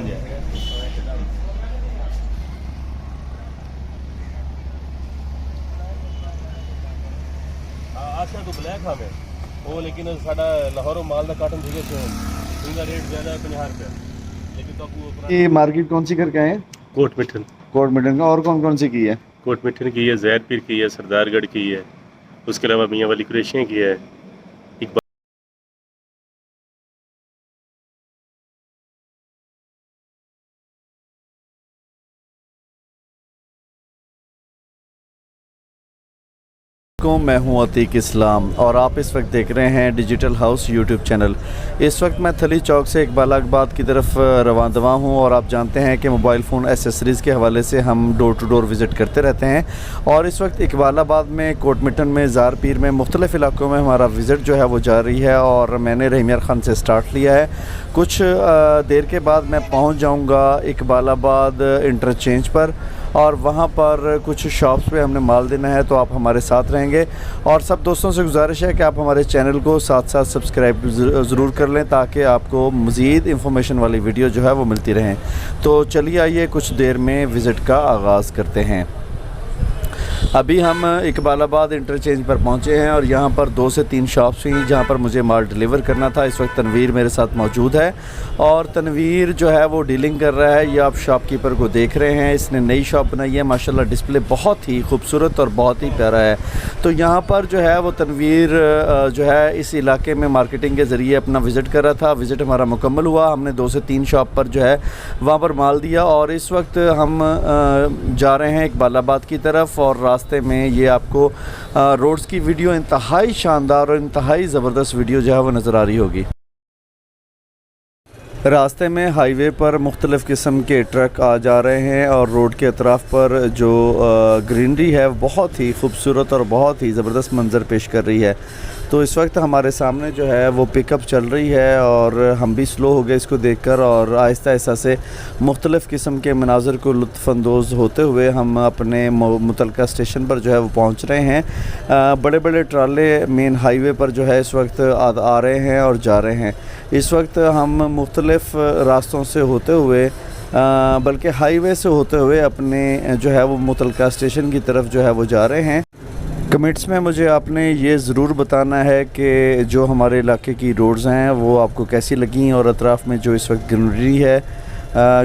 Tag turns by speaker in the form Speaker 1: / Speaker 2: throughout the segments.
Speaker 1: हाँ जी आजकल तो ब्लैक हमें वो, लेकिन साडा लाहौरों माल का काटन ठीक है, इनका रेट ज़्यादा है 50 रुपये, लेकिन तो आपको
Speaker 2: ये मार्केट कौन सी करके आए हैं?
Speaker 1: कोट मिठन।
Speaker 2: कोट मिटन का। और कौन कौन सी की है?
Speaker 1: कोट मिठन की है, जैद पीर की है, सरदारगढ़ की है, उसके अलावा मियाँ वाली कुरैशियाँ की है।
Speaker 2: मैं हूं अतीक इस्लाम और आप इस वक्त देख रहे हैं डिजिटल हाउस यूट्यूब चैनल। इस वक्त मैं थली चौक से इकबालाबाद की तरफ रवाना हूं और आप जानते हैं कि मोबाइल फ़ोन एसेसरीज़ के हवाले से हम डोर टू डोर विज़िट करते रहते हैं। और इस वक्त इकबालाबाद में, कोट मिटन में, ज़ार पीर में, मुख्तलिफ़ इलाकों में हमारा विज़िट जो है वो जारी है और मैंने रहीम यार ख़ान से स्टार्ट लिया है। कुछ देर के बाद मैं पहुँच जाऊँगा इकबालाबाद इंटरचेंज पर और वहाँ पर कुछ शॉप्स पे हमने माल देना है, तो आप हमारे साथ रहेंगे। और सब दोस्तों से गुजारिश है कि आप हमारे चैनल को साथ साथ सब्सक्राइब ज़रूर कर लें ताकि आपको मज़ीद इंफॉर्मेशन वाली वीडियो जो है वो मिलती रहें। तो चलिए आइए कुछ देर में विज़िट का आगाज़ करते हैं। अभी हम इकबालाबाद इंटरचेंज पर पहुंचे हैं और यहां पर 2 से 3 शॉप्स हुई जहां पर मुझे माल डिलीवर करना था। इस वक्त तनवीर मेरे साथ मौजूद है और तनवीर जो है वो डीलिंग कर रहा है। ये आप शॉपकीपर को देख रहे हैं, इसने नई शॉप बनाई है, माशाल्लाह डिस्प्ले बहुत ही खूबसूरत और बहुत ही प्यारा है। तो यहाँ पर जो है वो तनवीर जो है इस इलाके में मार्केटिंग के ज़रिए अपना विज़िट कर रहा था। विज़िट हमारा मुकम्मल हुआ, हमने 2 से 3 शॉप पर जो है वहाँ पर माल दिया और इस वक्त हम जा रहे हैं इकबालाबाद की तरफ। और रास्ते में ये आपको रोड्स की वीडियो इंतहाई शानदार और इंतहाई ज़बरदस्त वीडियो जो है वो नज़र आ रही होगी। रास्ते में हाईवे पर मुख्तलिफ़ किस्म के ट्रक आ जा रहे हैं और रोड के अतराफ़ पर जो ग्रीनरी है बहुत ही खूबसूरत और बहुत ही ज़बरदस्त मंज़र पेश कर रही है। तो इस वक्त हमारे सामने जो है वो पिकअप चल रही है और हम भी स्लो हो गए इसको देखकर और आहिस्ता आहिस्ता से मुख्तलिफ़ किस्म के मनाज़र को लुत्फ़अंदोज़ होते हुए हम अपने मुतलका स्टेशन पर जो है वो पहुँच रहे हैं। बड़े बड़े ट्राले मेन हाईवे पर जो है इस वक्त आ रहे हैं और जा रहे हैं। इस वक्त हम मुख्तलिफ़ रास्तों से होते हुए बल्कि हाईवे से होते हुए अपने जो है वो मुतलका स्टेशन की तरफ जो है वो जा रहे हैं। कमेंट्स में मुझे आपने ये ज़रूर बताना है कि जो हमारे इलाके की रोड्स हैं वो आपको कैसी लगी और अतराफ़ में जो इस वक्त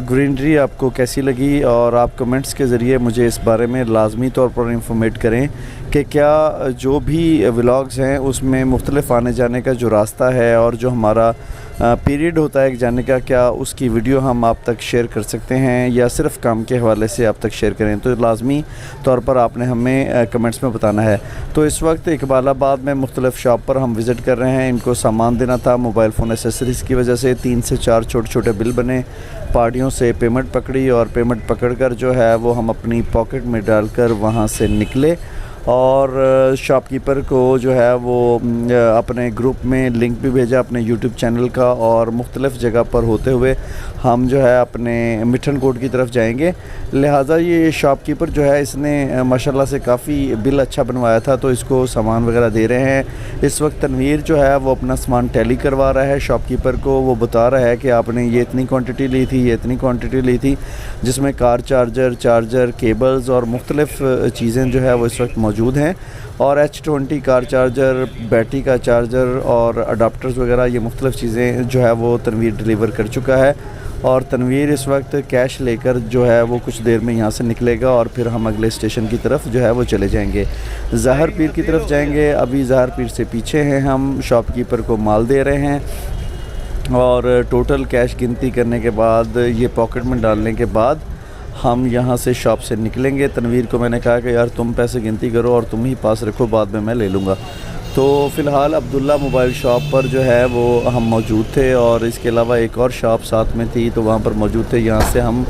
Speaker 2: ग्रीनरी आपको कैसी लगी। और आप कमेंट्स के ज़रिए मुझे इस बारे में लाजमी तौर पर इंफॉर्मेट करें कि क्या जो भी व्लॉग्स हैं उसमें मुख्तलिफ़ आने जाने का जो रास्ता है और जो हमारा पीरियड होता है जाने का, क्या उसकी वीडियो हम आप तक शेयर कर सकते हैं या सिर्फ़ काम के हवाले से आप तक शेयर करें। तो लाजमी तौर पर आपने हमें कमेंट्स में बताना है। तो इस वक्त इकबालाबाद में मुख्तलिफ़ शॉप पर हम विज़िट कर रहे हैं। इनको सामान देना था मोबाइल फ़ोन एसेसरीज़ की वजह से 3 से 4 छोटे छोटे बिल बने, पार्टियों से पेमेंट पकड़ी और पेमेंट पकड़कर जो है वो हम अपनी पॉकेट में डालकर वहाँ से निकले और शॉपकीपर को जो है वो अपने ग्रुप में लिंक भी भेजा अपने यूट्यूब चैनल का और मुख्तलिफ़ जगह पर होते हुए हम जो है अपने मिठन कोट की तरफ जाएंगे। लिहाजा ये शॉपकीपर जो है इसने माशाल्लाह से काफ़ी बिल अच्छा बनवाया था तो इसको सामान वगैरह दे रहे हैं। इस वक्त तनवीर जो है वो अपना सामान टैली करवा रहा है शॉपकीपर को। वो बता रहा है कि आपने ये इतनी क्वांटिटी ली थी, ये इतनी क्वांटिटी ली थी, जिसमें कार चार्जर, केबल्स और मुख्तलिफ़ चीज़ें जो है वो इस वक्त मौजूद हैं। और H20 कार चार्जर, बैटरी का चार्जर और अडाप्टर्स वगैरह ये मुख्तलिफ़ चीज़ें जो है वो तनवीर डिलीवर कर चुका है। और तनवीर इस वक्त कैश लेकर जो है वो कुछ देर में यहाँ से निकलेगा और फिर हम अगले स्टेशन की तरफ जो है वो चले जाएंगे, ज़ाहर पीर की तरफ जाएंगे। अभी ज़ाहर पीर से पीछे हैं हम, शॉपकीपर को माल दे रहे हैं और टोटल कैश गिनती करने के बाद ये पॉकेट में डालने के बाद हम यहाँ से शॉप से निकलेंगे। तनवीर को मैंने कहा कि यार तुम पैसे गिनती करो और तुम ही पास रखो, बाद में मैं ले लूँगा। तो फ़िलहाल अब्दुल्ला मोबाइल शॉप पर जो है वो हम मौजूद थे और इसके अलावा एक और शॉप साथ में थी तो वहाँ पर मौजूद थे। यहाँ से हम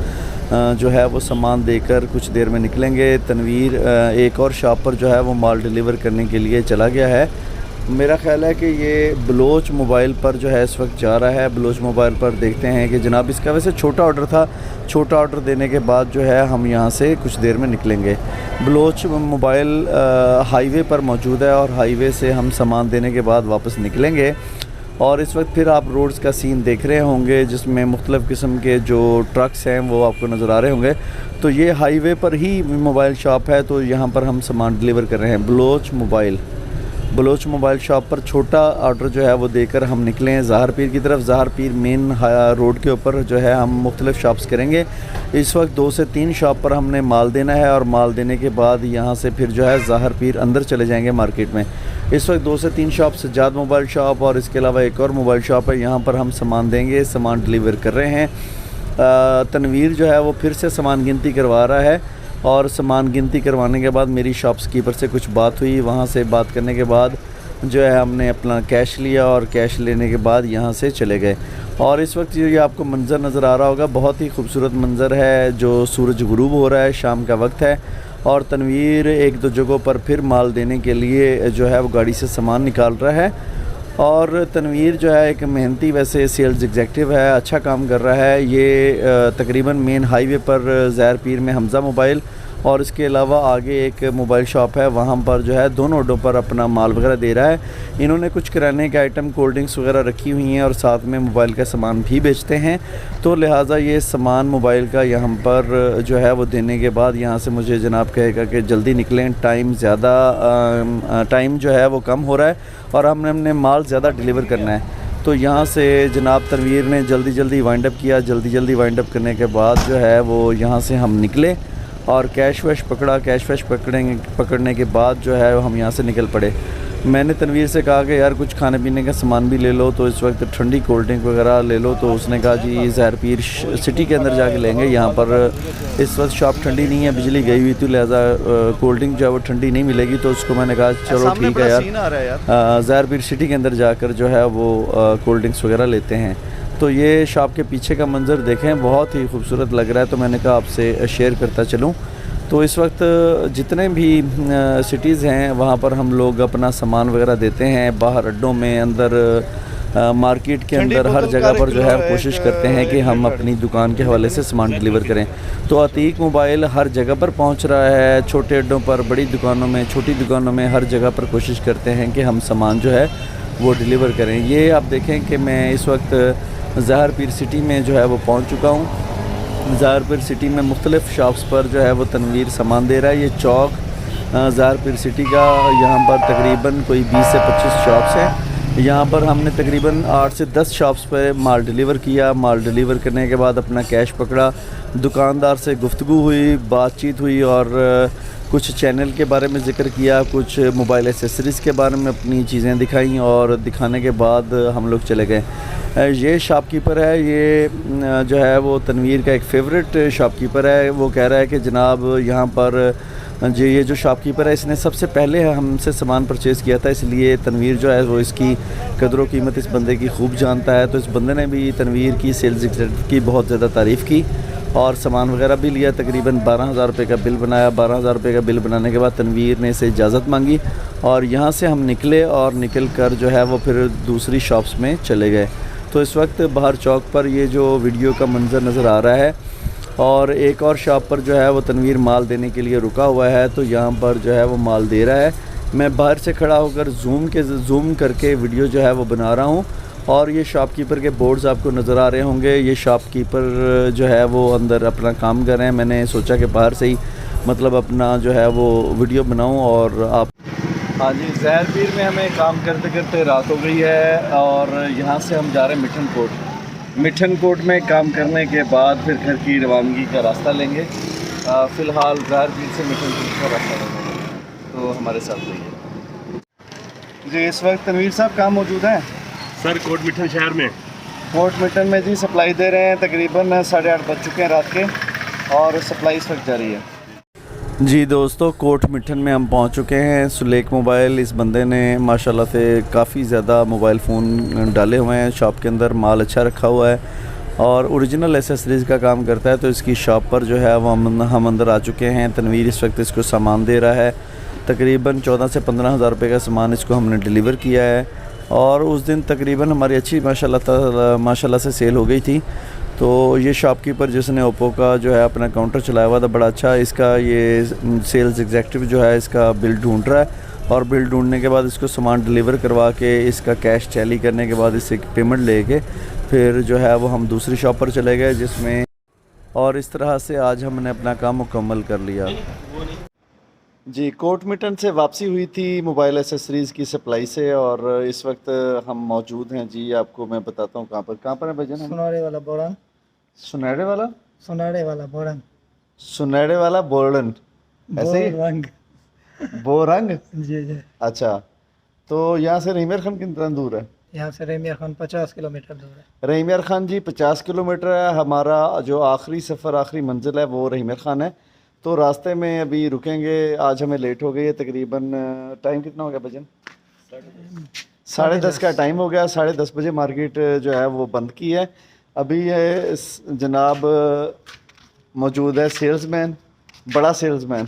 Speaker 2: जो है वो सामान देकर कुछ देर में निकलेंगे। तनवीर एक और शॉप पर जो है वो माल डिलीवर करने के लिए चला गया है। मेरा ख़्याल है कि ये बलोच मोबाइल पर जो है इस वक्त जा रहा है। बलोच मोबाइल पर देखते हैं कि जनाब इसका वैसे छोटा ऑर्डर था, छोटा ऑर्डर देने के बाद जो है हम यहाँ से कुछ देर में निकलेंगे। बलोच मोबाइल हाईवे पर मौजूद है और हाईवे से हम सामान देने के बाद वापस निकलेंगे और इस वक्त फिर आप रोड्स का सीन देख रहे होंगे जिसमें मुख्तलिफ़ किस्म के जो ट्रक्स हैं वो आपको नज़र आ रहे होंगे। तो ये हाईवे पर ही मोबाइल शॉप है, तो यहाँ पर हम सामान डिलीवर कर रहे हैं। बलोच मोबाइल शॉप पर छोटा ऑर्डर जो है वो देकर हम निकले हैं ज़ाहर पीर की तरफ। ज़ाहर पीर मेन रोड के ऊपर जो है हम मुख्तलिफ़ शॉप्स करेंगे। इस वक्त 2 से 3 शॉप पर हमने माल देना है और माल देने के बाद यहाँ से फिर जो है ज़ाहर पीर अंदर चले जाएंगे मार्केट में। इस वक्त 2 से 3 शॉप सज्जाद मोबाइल शॉप और इसके अलावा एक और मोबाइल शॉप है, यहाँ पर हम सामान देंगे, सामान डिलीवर कर रहे हैं। तनवीर जो है वो फिर से सामान गिनती करवा रहा है और सामान गिनती करवाने के बाद मेरी शॉप्सकीपर से कुछ बात हुई। वहाँ से बात करने के बाद जो है हमने अपना कैश लिया और कैश लेने के बाद यहाँ से चले गए। और इस वक्त ये आपको मंज़र नज़र आ रहा होगा, बहुत ही खूबसूरत मंज़र है जो सूरज गुरूब हो रहा है, शाम का वक्त है। और तनवीर 1-2 जगहों पर फिर माल देने के लिए जो है वो गाड़ी से सामान निकाल रहा है। और तनवीर जो है एक मेहनती वैसे सेल्स एग्जेक्टिव है, अच्छा काम कर रहा है। ये तकरीबन मेन हाईवे पर ज़ाहर पीर में हमज़ा मोबाइल और इसके अलावा आगे एक मोबाइल शॉप है, वहाँ पर जो है दोनों अड्डों पर अपना माल वगैरह दे रहा है। इन्होंने कुछ किराने के आइटम, कोल्ड ड्रिंक्स वगैरह रखी हुई हैं और साथ में मोबाइल का सामान भी बेचते हैं। तो लिहाजा ये सामान मोबाइल का यहाँ पर जो है वो देने के बाद यहाँ से मुझे जनाब कहेगा कि जल्दी निकलें, टाइम जो है वो कम हो रहा है और हमने माल ज़्यादा डिलीवर करना है। तो यहाँ से जनाब तनवीर ने जल्दी वाइंड अप किया। जल्दी वाइंड अप करने के बाद जो है वो यहाँ से हम निकले और कैश वैश पकड़ा। कैश वैश पकड़ने के बाद जो है हम यहाँ से निकल पड़े। मैंने तनवीर से कहा कि यार कुछ खाने पीने का सामान भी ले लो, तो इस वक्त ठंडी कोल्ड ड्रिंक वगैरह ले लो। तो उसने कहा जी ज़ाहर पीर सिटी के अंदर जाके लेंगे, यहाँ पर इस वक्त शॉप ठंडी नहीं है, बिजली गई हुई थी, लिहाजा कोल्ड ड्रिंक जो है वो ठंडी नहीं मिलेगी। तो उसको मैंने कहा चलो ठीक है यार, ज़ाहर पीर सिटी के अंदर जाकर जो है वो कोल्ड ड्रिंक्स वगैरह लेते हैं। तो ये शॉप के पीछे का मंज़र देखें, बहुत ही खूबसूरत लग रहा है, तो मैंने कहा आपसे शेयर करता चलूँ। तो इस वक्त जितने भी सिटीज़ हैं वहाँ पर हम लोग अपना सामान वगैरह देते हैं, बाहर अड्डों में, अंदर मार्केट के अंदर, हर जगह पर जो है कोशिश करते हैं कि हम अपनी दुकान के हवाले से सामान डिलीवर करें। तो अतीक मोबाइल हर जगह पर पहुँच रहा है, छोटे अड्डों पर, बड़ी दुकानों में, छोटी दुकानों में, हर जगह पर कोशिश करते हैं कि हम सामान जो है वो डिलीवर करें। ये आप देखें कि मैं इस वक्त ज़ाहर पीर सिटी में जो है वो पहुँच चुका हूँ। ज़ाहर पीर सिटी में मुख्तलिफ़ शॉप्स पर जो है वो तनवीर सामान दे रहा है। ये चौक ज़ाहर पीर सिटी का, यहाँ पर तकरीबन कोई 20 से 25 शॉप्स हैं। यहाँ पर हमने तकरीबन 8 से 10 शॉप्स पर माल डिलीवर किया। माल डिलीवर करने के बाद अपना कैश पकड़ा, दुकानदार से गुफ्तगू हुई, बातचीत हुई और कुछ चैनल के बारे में ज़िक्र किया, कुछ मोबाइल एसेसरीज़ के बारे में अपनी चीज़ें दिखाई और दिखाने के बाद हम लोग चले गए। ये शॉपकीपर है, ये जो है वो तनवीर का एक फ़ेवरेट शॉपकीपर है। वो कह रहा है कि जनाब यहाँ पर जी ये जो शॉपकीपर है इसने सबसे पहले हमसे सामान परचेज़ किया था, इसलिए तनवीर जो है वो इसकी कदर व कीमत इस बंदे की खूब जानता है। तो इस बंदे ने भी तनवीर की सेल्स एग्जेक्टिव की बहुत ज़्यादा तारीफ़ की और सामान वगैरह भी लिया। तकरीबन 12,000 रुपये का बिल बनाया। 12,000 रुपये का बिल बनाने के बाद तनवीर ने इसे इजाज़त मांगी और यहाँ से हम निकले और निकल कर जो है वो फिर दूसरी शॉप्स में चले गए। तो इस वक्त बाहर चौक पर ये जो वीडियो का मंज़र नज़र आ रहा है और एक और शॉप पर जो है वो तनवीर माल देने के लिए रुका हुआ है, तो यहाँ पर जो है वो माल दे रहा है। मैं बाहर से खड़ा होकर जूम करके वीडियो जो है वो बना रहा हूँ और ये शॉपकीपर के बोर्ड्स आपको नज़र आ रहे होंगे। ये शॉपकीपर जो है वो अंदर अपना काम कर रहे हैं। मैंने सोचा कि बाहर से ही मतलब अपना जो है वो वीडियो बनाऊँ और आप। हाँ जी, ज़ाहर पीर में हमें काम करते करते रात हो गई है और यहाँ से हम जा रहे हैं मिठन कोट में काम करने के बाद फिर घर की रवानगी का रास्ता लेंगे। फ़िलहाल ज़ाहर पीर से मिठन कोट का रास्ता लेंगे, तो हमारे साथ रहिए जी। इस वक्त तनवीर साहब कहाँ मौजूद हैं?
Speaker 1: सर कोट मिठन शहर में,
Speaker 2: कोट मिठन में जी सप्लाई दे रहे हैं। तकरीबन 8:30 बज चुके हैं रात के और सप्लाई इस वक्त जारी है जी। दोस्तों कोट मिठन में हम पहुंच चुके हैं। सुलेख मोबाइल, इस बंदे ने माशाल्लाह से काफ़ी ज़्यादा मोबाइल फ़ोन डाले हुए हैं शॉप के अंदर, माल अच्छा रखा हुआ है और ओरिजिनल एसेसरीज़ का काम करता है। तो इसकी शॉप पर जो है वो हम अंदर आ चुके हैं। तनवीर इस वक्त इसको सामान दे रहा है। तकरीबन 14 से 15,000 रुपये का सामान इसको हमने डिलीवर किया है और उस दिन तकरीबन हमारी अच्छी माशाल्लाह से सेल हो गई थी। तो ये शॉपकीपर जिसने ओप्पो का जो है अपना काउंटर चलाया हुआ था, बड़ा अच्छा इसका ये सेल्स एग्जेक्टिव जो है इसका बिल ढूंढ रहा है और बिल ढूंढने के बाद इसको सामान डिलीवर करवा के इसका कैश टैली करने के बाद इससे पेमेंट लेके फिर जो है वो हम दूसरी शॉप पर चले गए जिसमें, और इस तरह से आज हमने अपना काम मुकम्मल कर लिया। जी, कोट मिटन से वापसी हुई थी मोबाइल एसेसरीज़ की सप्लाई से, और इस वक्त हम मौजूद हैं जी, आपको मैं बताता हूँ कहाँ पर है भजन हम?
Speaker 3: सुनारे वाला बोरन,
Speaker 2: सुनहरे वाला
Speaker 3: सुनारे वाला बोरन,
Speaker 2: सुनहरे वाला बोर्डन, ऐसे ही
Speaker 3: रंग।
Speaker 2: बोरंग।
Speaker 3: जी जी।
Speaker 2: अच्छा, तो यहाँ से रहीम यार खान कितना दूर है?
Speaker 3: यहाँ से रहीम यार खान 50 किलोमीटर दूर है।
Speaker 2: रहीम यार खान जी 50 किलोमीटर है। हमारा जो आखिरी सफ़र, आखिरी मंजिल है वो रहीम यार खान है। तो रास्ते में अभी रुकेंगे। आज हमें लेट हो गई है तकरीबन। टाइम कितना हो गया भजन? 10:30 का टाइम हो गया। 10:30 बजे मार्केट जो है वो बंद की है। अभी ये जनाब मौजूद है सेल्समैन, बड़ा सेल्समैन।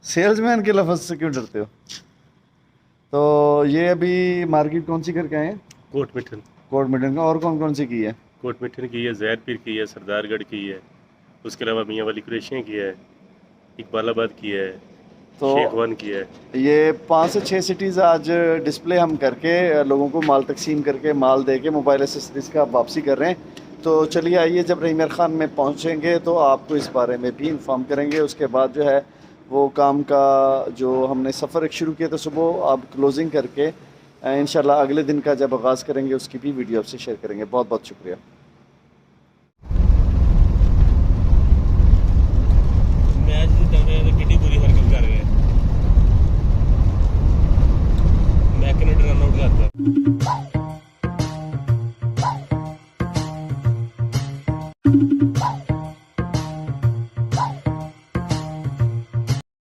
Speaker 2: सेल्समैन के लफ्ज़ से क्यों डरते हो? तो ये अभी मार्केट कौन सी करके आए हैं?
Speaker 1: कोट मिठन।
Speaker 2: कोट मिटन का। और कौन कौन सी की है?
Speaker 1: कोट मिठन की है, जैद पीर की है, सरदारगढ़ की है, उसके अलावा मियाँ वाली कुरैशियाँ की है, इकबालाबाद की है,
Speaker 2: तो
Speaker 1: शेखवान की है।
Speaker 2: ये 5 से 6 सिटीज़ आज डिस्प्ले हम करके लोगों को माल तकसीम करके माल दे के मोबाइल एसेसरीज़ का वापसी कर रहे हैं। तो चलिए आइए, जब रहीम यार खान में पहुंचेंगे तो आपको इस बारे में भी इंफॉर्म करेंगे। उसके बाद जो है वो काम का जो हमने सफ़र शुरू किया था सुबह, आप क्लोजिंग करके इंशाल्लाह अगले दिन का जब आगाज़ करेंगे उसकी भी वीडियो आपसे शेयर करेंगे। बहुत बहुत शुक्रिया।